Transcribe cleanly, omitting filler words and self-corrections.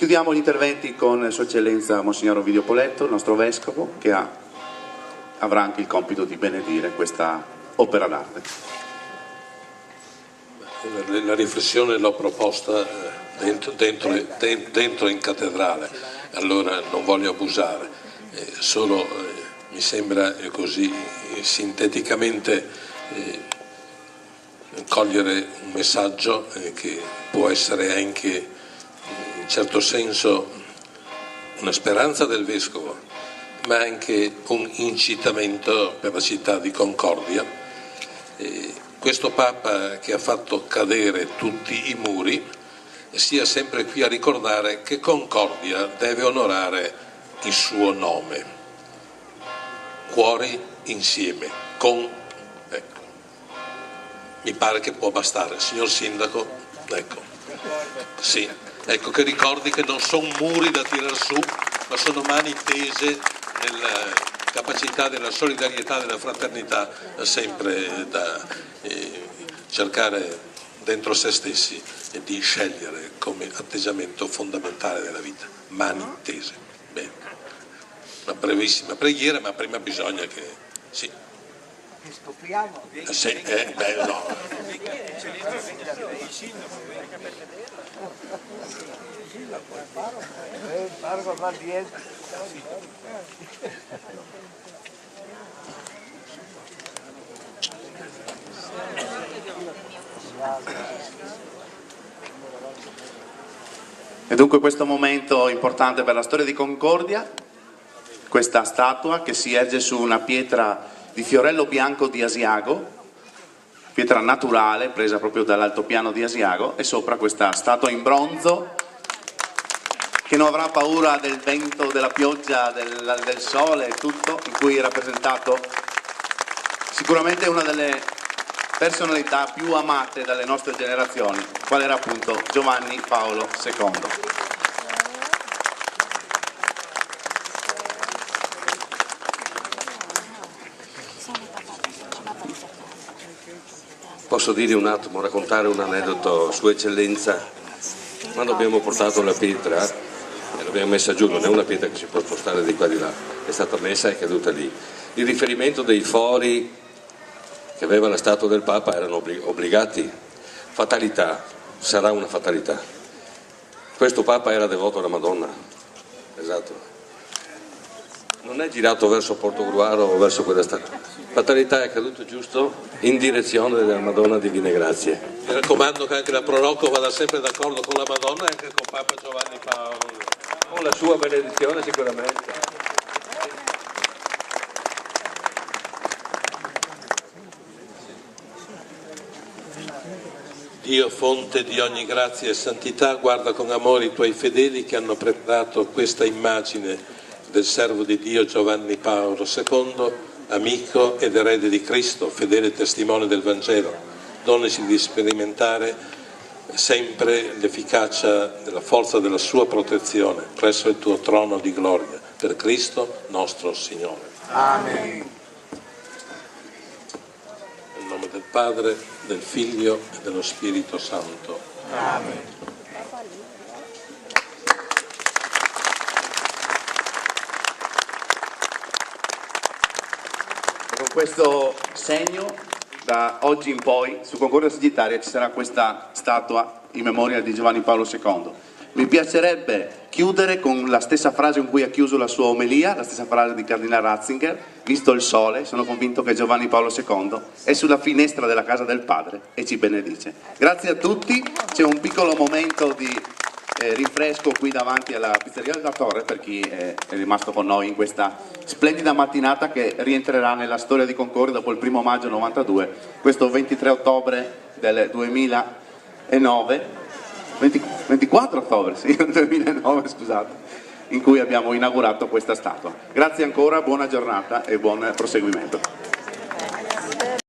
Chiudiamo gli interventi con Sua Eccellenza Monsignor Ovidio Poletto, il nostro Vescovo, che avrà anche il compito di benedire questa opera d'arte. La riflessione l'ho proposta dentro in cattedrale, allora non voglio abusare, solo mi sembra così sinteticamente cogliere un messaggio che può essere anche in certo senso una speranza del Vescovo, ma anche un incitamento per la città di Concordia. Questo Papa che ha fatto cadere tutti i muri sia sempre qui a ricordare che Concordia deve onorare il suo nome. Cuori insieme, ecco. Mi pare che può bastare, signor Sindaco, ecco. Sì, ecco, che ricordi che non sono muri da tirar su, ma sono mani tese nella capacità della solidarietà, della fraternità, sempre da cercare dentro se stessi e di scegliere come atteggiamento fondamentale della vita. Mani tese. Bene. Una brevissima preghiera, ma prima bisogna che... Sì. Scopriamo? Sì, no. E dunque questo momento importante per la storia di Concordia, questa statua che si erge su una pietra di fiorello bianco di Asiago, pietra naturale presa proprio dall'altopiano di Asiago, e sopra questa statua in bronzo che non avrà paura del vento, della pioggia, del sole e tutto, in cui è rappresentato sicuramente una delle personalità più amate dalle nostre generazioni, qual era appunto Giovanni Paolo II. Posso dire un attimo, raccontare un aneddoto, Sua Eccellenza? Quando abbiamo portato la pietra e l'abbiamo messa giù, non è una pietra che si può spostare di qua di là, è stata messa e è caduta lì. Il riferimento dei fori che aveva la statua del Papa erano obbligati. Fatalità, sarà una fatalità. Questo Papa era devoto alla Madonna, esatto. Non è girato verso Portogruaro o verso quella statua. Fatalità, è caduto giusto in direzione della Madonna Divine Grazie. Mi raccomando che anche la Proroco vada sempre d'accordo con la Madonna e anche con Papa Giovanni Paolo. Con la sua benedizione sicuramente. Dio, fonte di ogni grazia e santità, guarda con amore i tuoi fedeli che hanno preparato questa immagine del servo di Dio Giovanni Paolo II, amico ed erede di Cristo, fedele testimone del Vangelo. Donaci di sperimentare sempre l'efficacia e la forza della sua protezione presso il tuo trono di gloria, per Cristo nostro Signore. Amen. Nel nome del Padre, del Figlio e dello Spirito Santo. Amen. Con questo segno, da oggi in poi, su Concordia Sagittaria ci sarà questa statua in memoria di Giovanni Paolo II. Mi piacerebbe chiudere con la stessa frase con cui ha chiuso la sua omelia, la stessa frase di Cardinale Ratzinger: visto il sole, sono convinto che Giovanni Paolo II è sulla finestra della casa del Padre e ci benedice. Grazie a tutti, c'è un piccolo momento di rinfresco qui davanti alla pizzeria della Torre per chi è rimasto con noi in questa splendida mattinata che rientrerà nella storia di Concordia dopo il 1° maggio 92, questo 23 ottobre del 2009, 24 ottobre, sì, 2009, scusate, in cui abbiamo inaugurato questa statua. Grazie ancora, buona giornata e buon proseguimento.